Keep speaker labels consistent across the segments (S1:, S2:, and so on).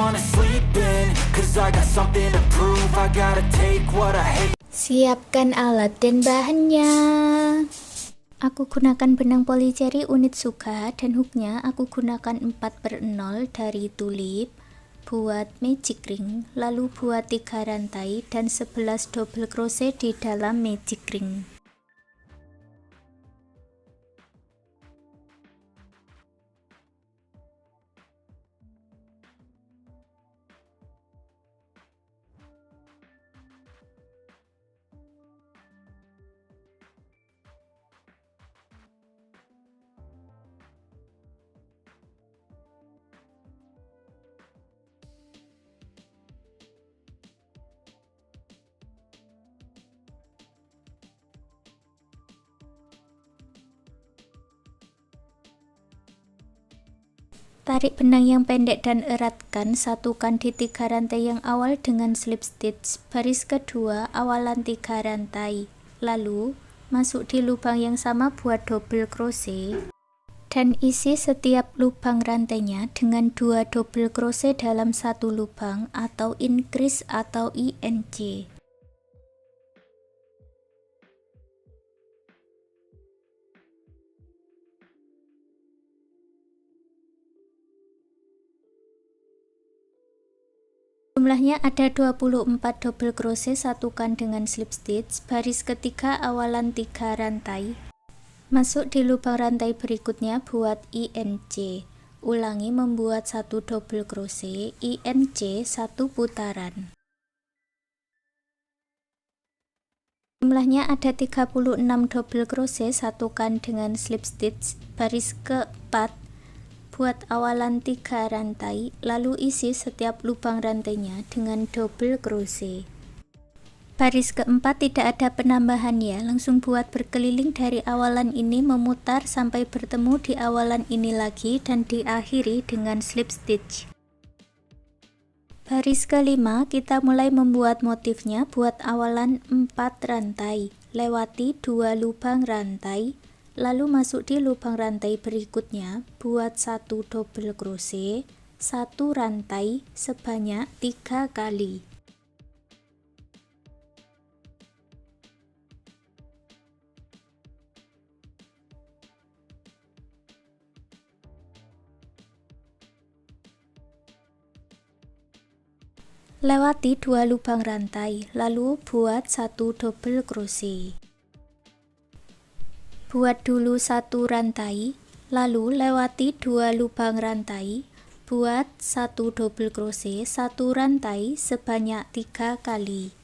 S1: wanna sleep in, cause I got something to prove. I gotta take what I hate.
S2: Siapkan alat dan bahannya. Aku gunakan benang polycherry unit Suka dan hooknya aku gunakan 4/0 dari Tulip. Buat magic ring, lalu buat 3 rantai dan 11 double crochet di dalam magic ring. Tarik benang yang pendek dan eratkan, satukan di 3 rantai yang awal dengan slip stitch. Baris kedua awalan 3 rantai, lalu masuk di lubang yang sama buat double crochet dan isi setiap lubang rantainya dengan 2 double crochet dalam satu lubang atau increase atau INC. Jumlahnya ada 24 double crochet, satukan dengan slip stitch. Baris ketiga awalan 3 rantai, masuk di lubang rantai berikutnya buat INC. Ulangi membuat 1 double crochet, INC 1 putaran. Jumlahnya ada 36 double crochet, satukan dengan slip stitch. Baris keempat buat awalan 3 rantai, lalu isi setiap lubang rantainya dengan double crochet. Baris keempat tidak ada penambahan ya, langsung buat berkeliling dari awalan ini memutar sampai bertemu di awalan ini lagi dan diakhiri dengan slip stitch. Baris kelima kita mulai membuat motifnya. Buat awalan 4 rantai, lewati 2 lubang rantai, lalu masuk di lubang rantai berikutnya, buat 1 double crochet, 1 rantai sebanyak 3 kali. Lewati 2 lubang rantai, lalu buat 1 double crochet. Buat dulu 1 rantai, lalu lewati 2 lubang rantai, buat 1 double crochet, 1 rantai sebanyak 3 kali.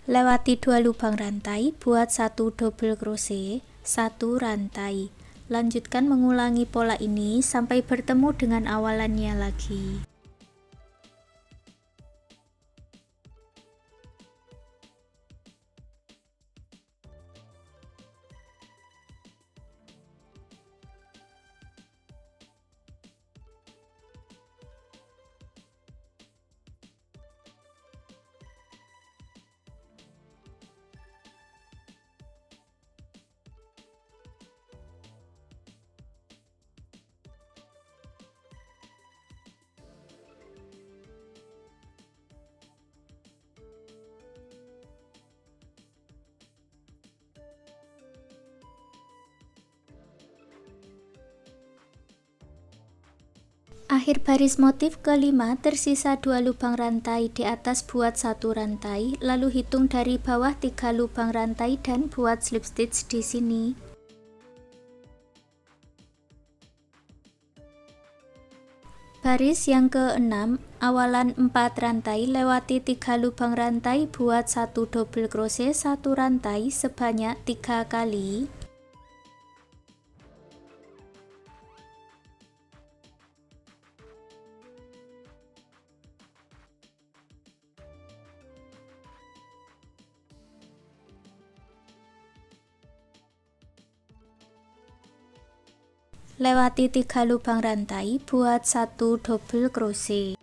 S2: Lewati 2 lubang rantai, buat 1 double crochet, 1 rantai. Lanjutkan mengulangi pola ini sampai bertemu dengan awalannya lagi. Akhir baris motif kelima, tersisa 2 lubang rantai di atas, buat 1 rantai, lalu hitung dari bawah 3 lubang rantai dan buat slip stitch di sini. Baris yang ke-6, awalan 4 rantai, lewati 3 lubang rantai, buat 1 double crochet, 1 rantai sebanyak 3 kali. Lewati 3 lubang rantai, buat 1 double crochet,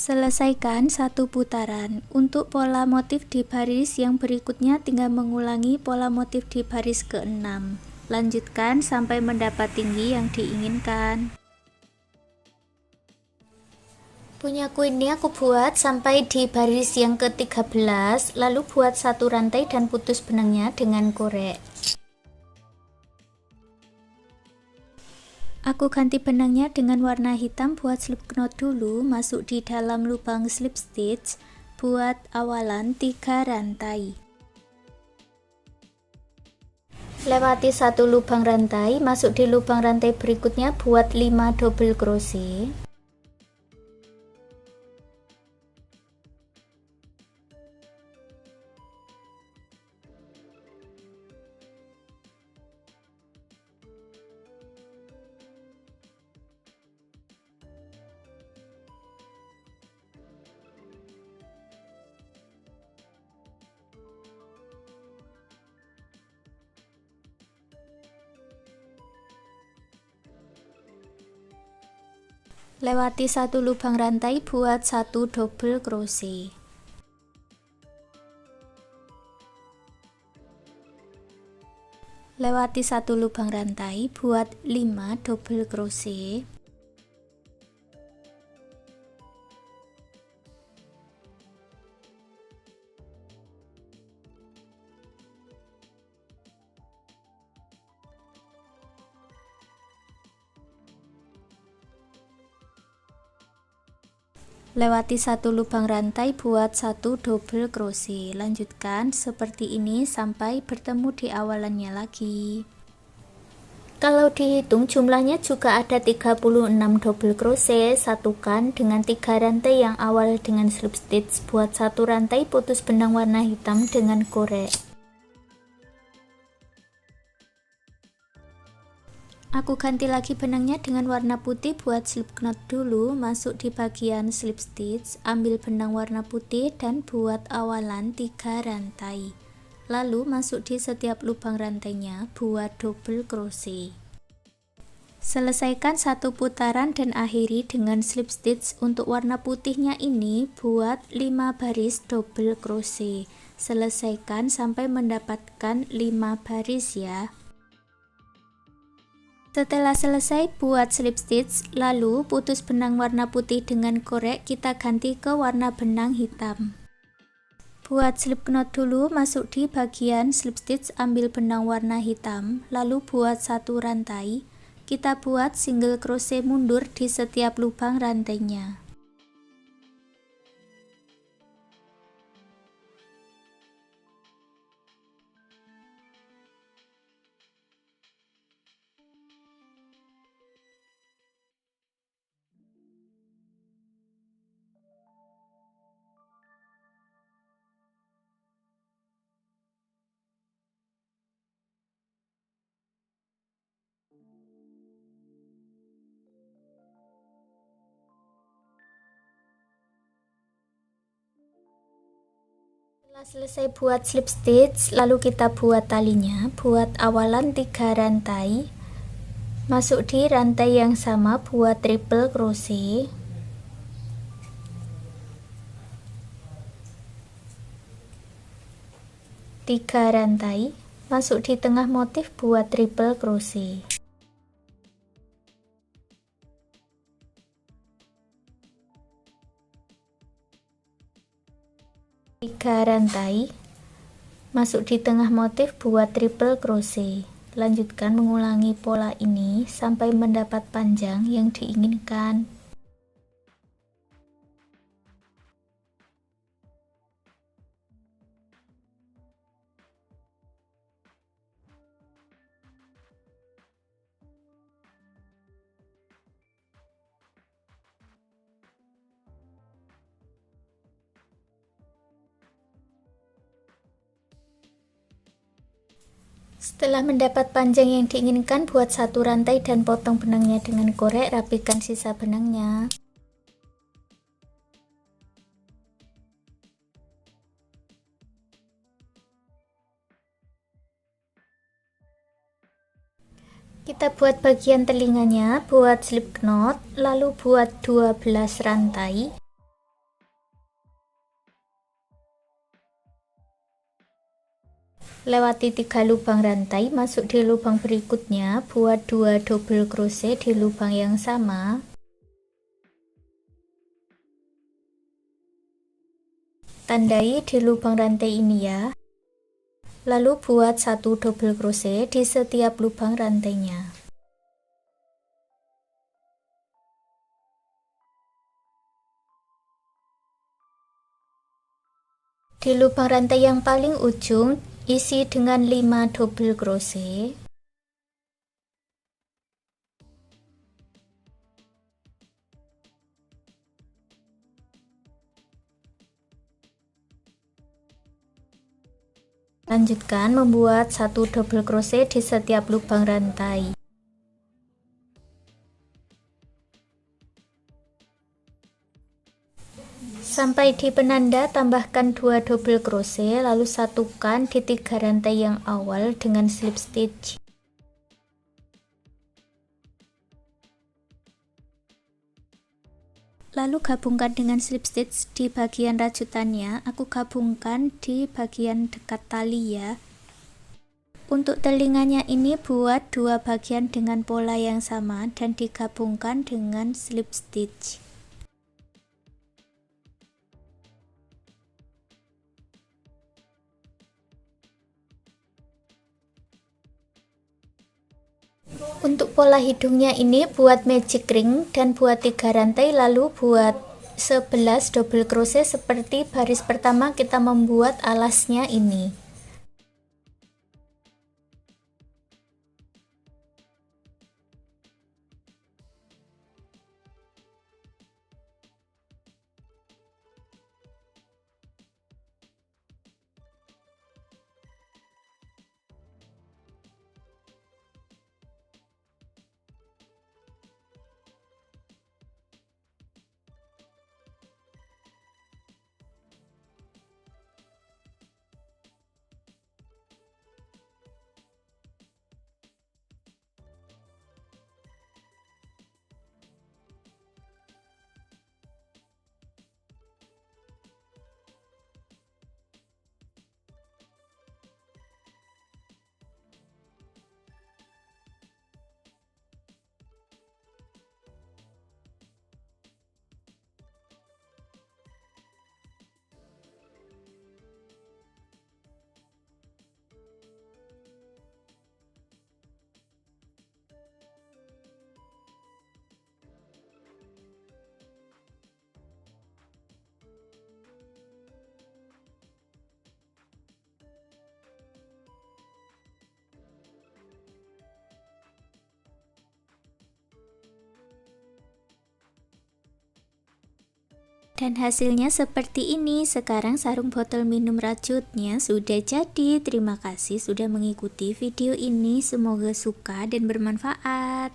S2: Selesaikan satu putaran. Untuk pola motif di baris yang berikutnya tinggal mengulangi pola motif di baris ke-6. Lanjutkan sampai mendapat tinggi yang diinginkan. Punyaku ini aku buat sampai di baris yang ke-13, lalu buat satu rantai dan putus benangnya dengan korek. Aku ganti benangnya dengan warna hitam. Buat slip knot dulu, masuk di dalam lubang slip stitch, buat awalan 3 rantai. Lewati satu lubang rantai, masuk di lubang rantai berikutnya, buat 5 double crochet. Lewati satu lubang rantai, buat satu double crochet. Lewati satu lubang rantai, buat 5 double crochet. Lewati satu lubang rantai, buat satu double crochet. Lanjutkan seperti ini sampai bertemu di awalannya lagi. Kalau dihitung jumlahnya juga ada 36 double crochet. Satukan dengan 3 rantai yang awal dengan slip stitch. Buat satu rantai, putus benang warna hitam dengan korek. Aku ganti lagi benangnya dengan warna putih. Buat slip knot dulu, masuk di bagian slip stitch, ambil benang warna putih dan buat awalan 3 rantai. Lalu masuk di setiap lubang rantainya, buat double crochet. Selesaikan satu putaran dan akhiri dengan slip stitch. Untuk warna putihnya ini, buat 5 baris double crochet. Selesaikan sampai mendapatkan 5 baris ya. Setelah selesai buat slip stitch, lalu putus benang warna putih dengan korek, kita ganti ke warna benang hitam. Buat slip knot dulu, masuk di bagian slip stitch, ambil benang warna hitam, lalu buat satu rantai. Kita buat single crochet mundur di setiap lubang rantainya. Setelah selesai buat slip stitch, lalu kita buat talinya. Buat awalan 3 rantai, masuk di rantai yang sama, buat triple crochet. Tiga rantai, masuk di tengah motif, buat triple crochet. Tiga rantai, masuk di tengah motif, buat triple crochet. Lanjutkan mengulangi pola ini sampai mendapat panjang yang diinginkan. Setelah mendapat panjang yang diinginkan, buat satu rantai dan potong benangnya dengan korek, rapikan sisa benangnya. Kita buat bagian telinganya, buat slip knot, lalu buat 12 rantai. Lewati 3 lubang rantai, masuk di lubang berikutnya, buat 2 double crochet di lubang yang sama. Tandai di lubang rantai ini ya. Lalu buat 1 double crochet di setiap lubang rantainya. Di lubang rantai yang paling ujung, isi dengan 5 double crochet. Lanjutkan membuat 1 double crochet di setiap lubang rantai. Sampai di penanda, tambahkan 2 double crochet, lalu satukan di 3 rantai yang awal dengan slip stitch. Lalu gabungkan dengan slip stitch di bagian rajutannya. Aku gabungkan di bagian dekat tali ya. Untuk telinganya ini buat 2 bagian dengan pola yang sama dan digabungkan dengan slip stitch. Untuk pola hidungnya ini buat magic ring dan buat 3 rantai, lalu buat 11 double crochet seperti baris pertama kita membuat alasnya ini. Dan hasilnya seperti ini. Sekarang sarung botol minum rajutnya sudah jadi. Terima kasih sudah mengikuti video ini. Semoga suka dan bermanfaat.